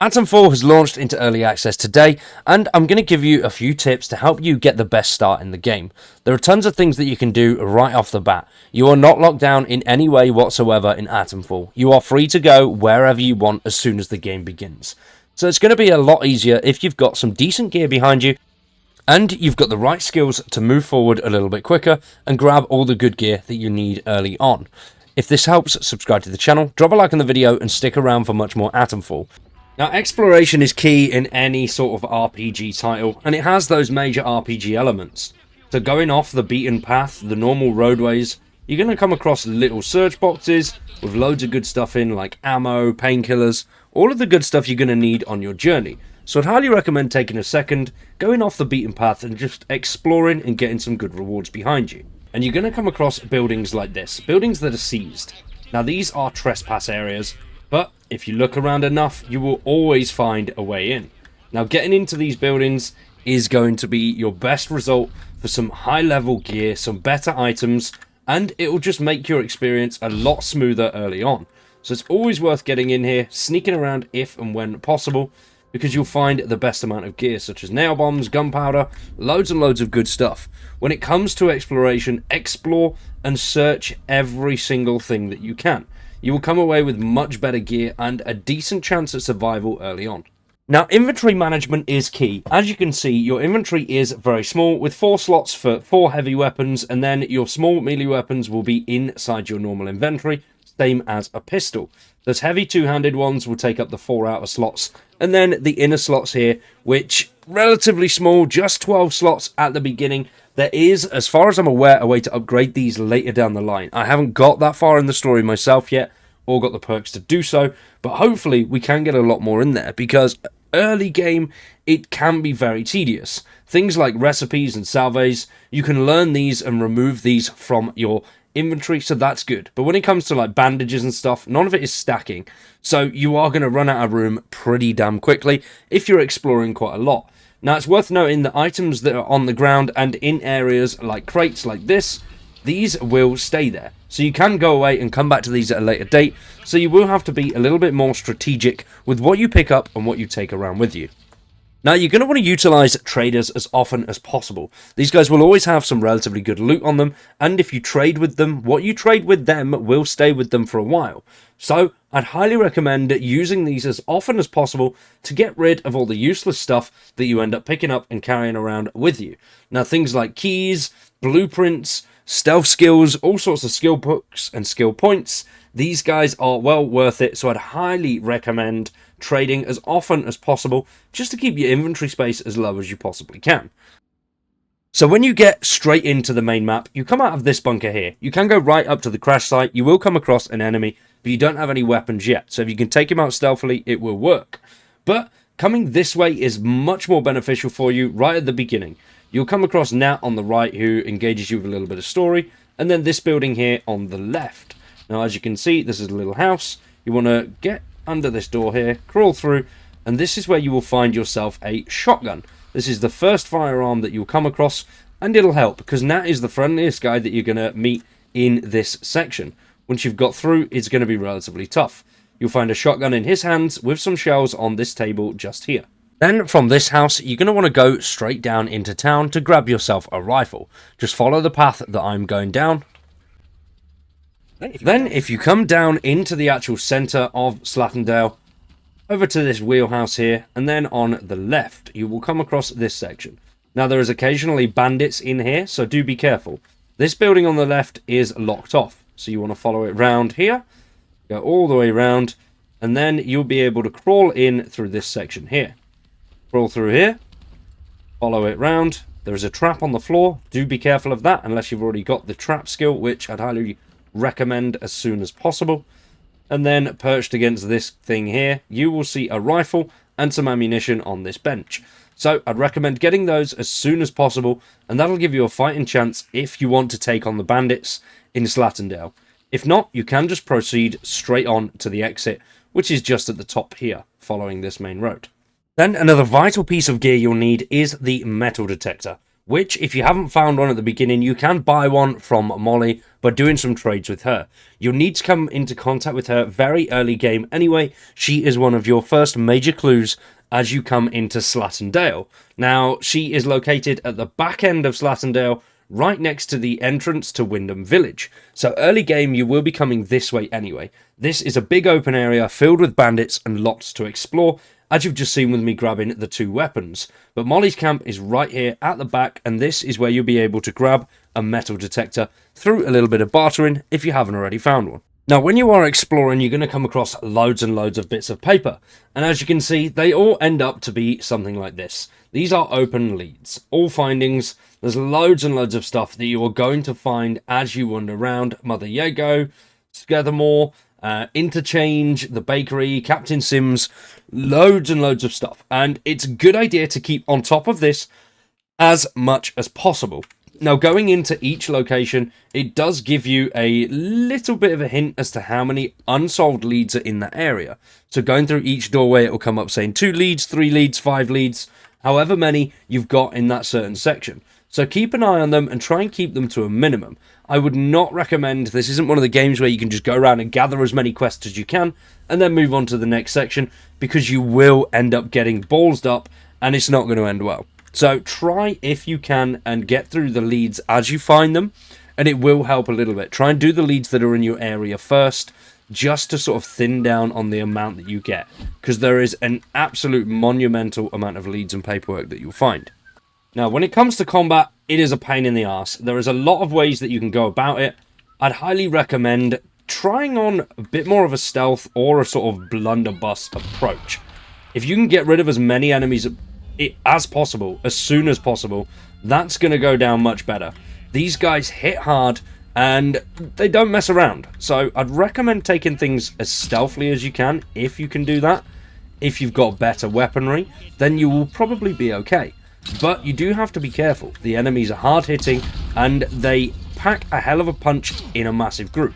Atomfall has launched into early access today, and I'm going to give you a few tips to help you get the best start in the game. There are tons of things that you can do right off the bat. You are not locked down in any way whatsoever in Atomfall. You are free to go wherever you want as soon as the game begins. So it's going to be a lot easier if you've got some decent gear behind you, and you've got the right skills to move forward a little bit quicker and grab all the good gear that you need early on. If this helps, subscribe to the channel, drop a like on the video, and stick around for much more Atomfall. Now, exploration is key in any sort of RPG title, and it has those major RPG elements. So going off the beaten path, the normal roadways, you're going to come across little search boxes with loads of good stuff in, like ammo, painkillers, all of the good stuff you're going to need on your journey. So I'd highly recommend taking a second, going off the beaten path and just exploring and getting some good rewards behind you. And you're going to come across buildings like this, buildings that are seized. Now, these are trespass areas, but if you look around enough, you will always find a way in. Now, getting into these buildings is going to be your best result for some high-level gear, some better items, and it will just make your experience a lot smoother early on. So it's always worth getting in here, sneaking around if and when possible, because you'll find the best amount of gear, such as nail bombs, gunpowder, loads and loads of good stuff. When it comes to exploration, explore and search every single thing that you can. You will come away with much better gear and a decent chance at survival early on. Now, inventory management is key. As you can see, your inventory is very small, with 4 slots for 4 heavy weapons, and then your small melee weapons will be inside your normal inventory, same as a pistol. Those heavy two-handed ones will take up the 4 outer slots, and then the inner slots here, which relatively small, just 12 slots at the beginning. There is, as far as I'm aware, a way to upgrade these later down the line. I haven't got that far in the story myself yet, or got the perks to do so, but hopefully we can get a lot more in there, because early game, it can be very tedious. Things like recipes and salves, you can learn these and remove these from your inventory, so that's good. But when it comes to like bandages and stuff, none of it is stacking, so you are going to run out of room pretty damn quickly if you're exploring quite a lot. Now, it's worth noting that items that are on the ground and in areas like crates like this, these will stay there. So you can go away and come back to these at a later date, so you will have to be a little bit more strategic with what you pick up and what you take around with you. Now, you're going to want to utilize traders as often as possible. These guys will always have some relatively good loot on them, and if you trade with them, what you trade with them will stay with them for a while. So I'd highly recommend using these as often as possible to get rid of all the useless stuff that you end up picking up and carrying around with you. Now, things like keys, blueprints, stealth skills, all sorts of skill books and skill points, these guys are well worth it, so I'd highly recommend trading as often as possible just to keep your inventory space as low as you possibly can. So when you get straight into the main map, you come out of this bunker here. You can go right up to the crash site. You will come across an enemy, but you don't have any weapons yet, so if you can take him out stealthily, it will work. But coming this way is much more beneficial for you right at the beginning. You'll come across Nat on the right, who engages you with a little bit of story, and then this building here on the left. Now, as you can see, this is a little house. You want to get under this door here, crawl through, and this is where you will find yourself a shotgun. This is the first firearm that you'll come across, and it'll help, because Nat is the friendliest guy that you're going to meet in this section. Once you've got through, it's going to be relatively tough. You'll find a shotgun in his hands with some shells on this table just here. Then from this house, you're going to want to go straight down into town to grab yourself a rifle. Just follow the path that I'm going down. Then if you come down into the actual centre of Slatendale, over to this wheelhouse here, and then on the left, you will come across this section. Now, there is occasionally bandits in here, so do be careful. This building on the left is locked off, so you want to follow it round here, go all the way round, and then you'll be able to crawl in through this section here. Crawl through here, follow it round. There is a trap on the floor. Do be careful of that unless you've already got the trap skill, which I'd highly recommend as soon as possible. And then perched against this thing here, you will see a rifle and some ammunition on this bench. So I'd recommend getting those as soon as possible, and that'll give you a fighting chance if you want to take on the bandits in Slatendale. If not, you can just proceed straight on to the exit, which is just at the top here, following this main road. Then another vital piece of gear you'll need is the metal detector. which, if you haven't found one at the beginning, you can buy one from Molly by doing some trades with her. You'll need to come into contact with her very early game anyway. She is one of your first major clues as you come into Slattendale. Now, she is located at the back end of Slattendale, right next to the entrance to Wyndham Village. So early game, you will be coming this way anyway. This is a big open area filled with bandits and lots to explore, as you've just seen with me grabbing the 2 weapons. But Molly's camp is right here at the back, and this is where you'll be able to grab a metal detector through a little bit of bartering if you haven't already found one. Now, when you are exploring, you're going to come across loads and loads of bits of paper, and as you can see, they all end up to be something like this. These are open leads, all findings. There's loads and loads of stuff that you are going to find as you wander around Mother Yago, Scathermore, Interchange, the bakery, Captain Sims, loads and loads of stuff. And it's a good idea to keep on top of this as much as possible. Now, going into each location, it does give you a little bit of a hint as to how many unsolved leads are in that area. So going through each doorway, it will come up saying 2 leads, 3 leads, 5 leads, however many you've got in that certain section. So keep an eye on them and try and keep them to a minimum. I would not recommend, this isn't one of the games where you can just go around and gather as many quests as you can and then move on to the next section, because you will end up getting ballsed up and it's not going to end well. So try, if you can, and get through the leads as you find them, and it will help a little bit. Try and do the leads that are in your area first, just to sort of thin down on the amount that you get, because there is an absolute monumental amount of leads and paperwork that you'll find. Now, when it comes to combat, it is a pain in the arse. There is a lot of ways that you can go about it. I'd highly recommend trying on a bit more of a stealth or a sort of blunderbuss approach. If you can get rid of as many enemies as possible, as soon as possible, that's going to go down much better. These guys hit hard and they don't mess around. So I'd recommend taking things as stealthily as you can, if you can do that. If you've got better weaponry, then you will probably be okay. But you do have to be careful. The enemies are hard hitting and they pack a hell of a punch in a massive group.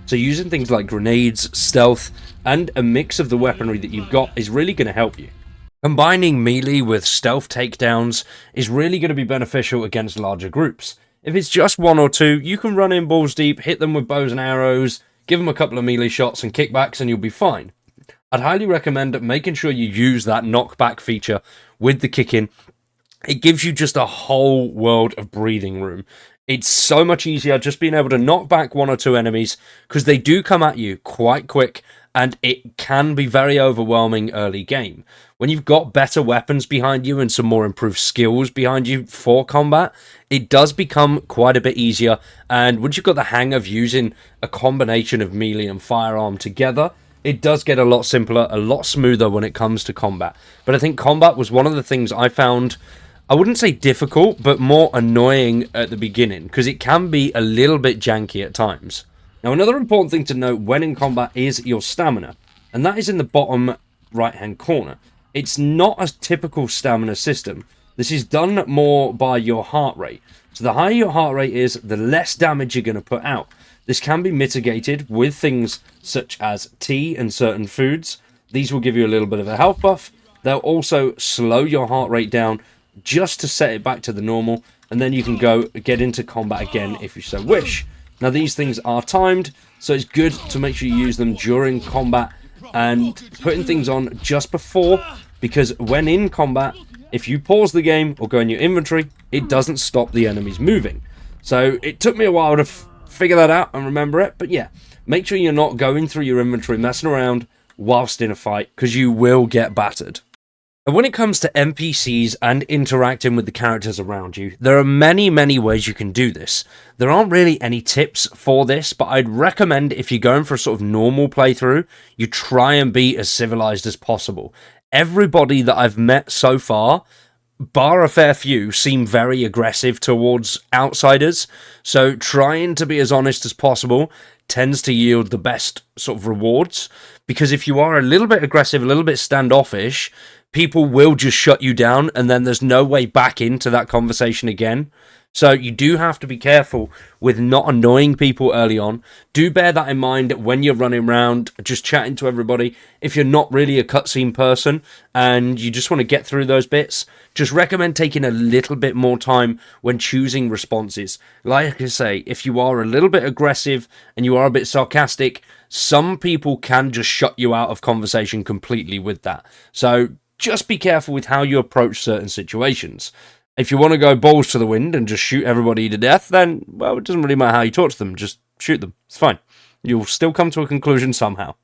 So using things like grenades, stealth, and a mix of the weaponry that you've got is really going to help you. Combining melee with stealth takedowns is really going to be beneficial against larger groups. If it's just 1 or 2, you can run in balls deep, hit them with bows and arrows, give them a couple of melee shots and kickbacks, and you'll be fine. I'd highly recommend making sure you use that knockback feature with the kick-in. It gives you just a whole world of breathing room. It's so much easier just being able to knock back 1 or 2 enemies, because they do come at you quite quick, and it can be very overwhelming early game. When you've got better weapons behind you and some more improved skills behind you for combat, it does become quite a bit easier, and once you've got the hang of using a combination of melee and firearm together, it does get a lot simpler, a lot smoother when it comes to combat. But I think combat was one of the things I found, I wouldn't say difficult, but more annoying at the beginning, because it can be a little bit janky at times. Now, another important thing to note when in combat is your stamina, and that is in the bottom right-hand corner. It's not a typical stamina system. This is done more by your heart rate. So the higher your heart rate is, the less damage you're going to put out. This can be mitigated with things such as tea and certain foods. These will give you a little bit of a health buff. They'll also slow your heart rate down just to set it back to the normal, and then you can go get into combat again if you so wish. Now, these things are timed, so it's good to make sure you use them during combat and putting things on just before, because when in combat, if you pause the game or go in your inventory, it doesn't stop the enemies moving. So it took me a while to figure that out and remember it, but yeah, make sure you're not going through your inventory messing around whilst in a fight, because you will get battered. And when it comes to NPCs and interacting with the characters around you, there are many, many ways you can do this. There aren't really any tips for this, but I'd recommend, if you're going for a sort of normal playthrough, you try and be as civilized as possible. Everybody that I've met so far, bar a fair few, seem very aggressive towards outsiders, so trying to be as honest as possible tends to yield the best sort of rewards, because if you are a little bit aggressive, a little bit standoffish, people will just shut you down, and then there's no way back into that conversation again. So you do have to be careful with not annoying people early on. Do bear that in mind when you're running around, just chatting to everybody. If you're not really a cutscene person and you just want to get through those bits, just recommend taking a little bit more time when choosing responses. Like I say, if you are a little bit aggressive and you are a bit sarcastic, some people can just shut you out of conversation completely with that. So just be careful with how you approach certain situations. If you want to go balls to the wind and just shoot everybody to death, then, well, it doesn't really matter how you talk to them. Just shoot them. It's fine. You'll still come to a conclusion somehow.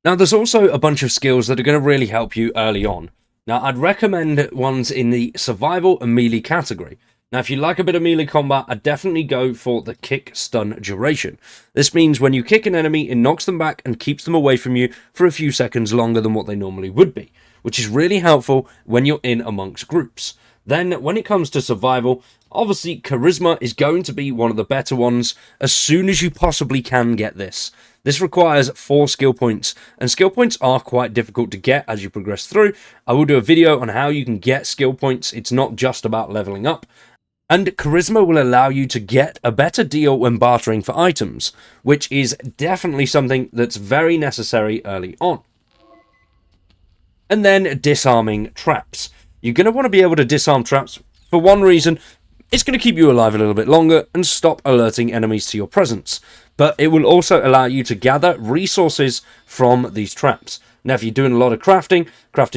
Now, there's also a bunch of skills that are going to really help you early on. Now, I'd recommend ones in the survival and melee category. Now, if you like a bit of melee combat, I'd definitely go for the kick stun duration. This means when you kick an enemy, it knocks them back and keeps them away from you for a few seconds longer than what they normally would be, which is really helpful when you're in amongst groups. Then, when it comes to survival, obviously charisma is going to be one of the better ones as soon as you possibly can get this. This requires 4 skill points, and skill points are quite difficult to get as you progress through. I will do a video on how you can get skill points. It's not just about leveling up. And charisma will allow you to get a better deal when bartering for items, which is definitely something that's very necessary early on. And then disarming traps. You're going to want to be able to disarm traps for one reason. It's going to keep you alive a little bit longer and stop alerting enemies to your presence. But it will also allow you to gather resources from these traps. Now, if you're doing a lot of crafting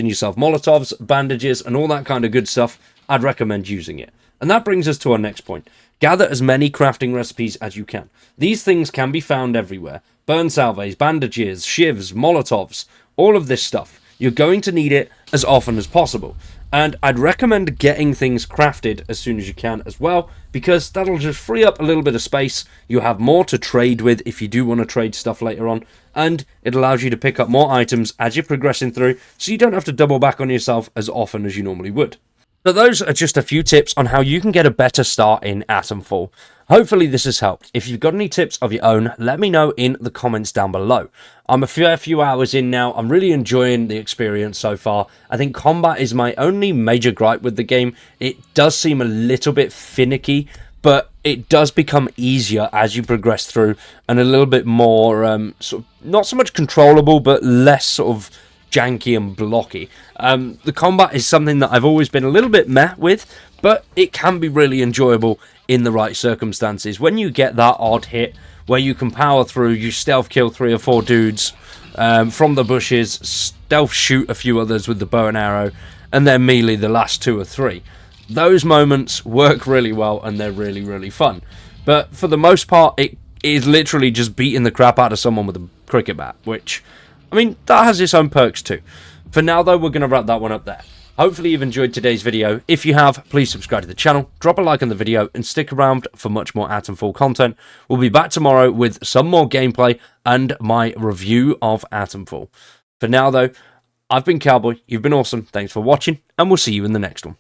yourself Molotovs, bandages, and all that kind of good stuff, I'd recommend using it. And that brings us to our next point. Gather as many crafting recipes as you can. These things can be found everywhere. Burn salves, bandages, shivs, Molotovs, all of this stuff. You're going to need it as often as possible. And I'd recommend getting things crafted as soon as you can as well, because that'll just free up a little bit of space. You have more to trade with if you do want to trade stuff later on, and it allows you to pick up more items as you're progressing through, so you don't have to double back on yourself as often as you normally would. So those are just a few tips on how you can get a better start in Atomfall. Hopefully this has helped. If you've got any tips of your own, let me know in the comments down below. I'm a fair few hours in now. I'm really enjoying the experience so far. I think combat is my only major gripe with the game. It does seem a little bit finicky, but it does become easier as you progress through and a little bit more, sort of, not so much controllable, but less sort of janky and blocky. The combat is something that I've always been a little bit meh with, but it can be really enjoyable in the right circumstances. When you get that odd hit where you can power through, you stealth kill 3 or 4 dudes from the bushes, stealth shoot a few others with the bow and arrow, and then melee the last 2 or 3. Those moments work really well and they're really, really fun. But for the most part, it is literally just beating the crap out of someone with a cricket bat, which, I mean, that has its own perks too. For now, though, we're going to wrap that one up there. Hopefully you've enjoyed today's video. If you have, please subscribe to the channel, drop a like on the video, and stick around for much more Atomfall content. We'll be back tomorrow with some more gameplay and my review of Atomfall. For now, though, I've been Cowboy, you've been awesome, thanks for watching, and we'll see you in the next one.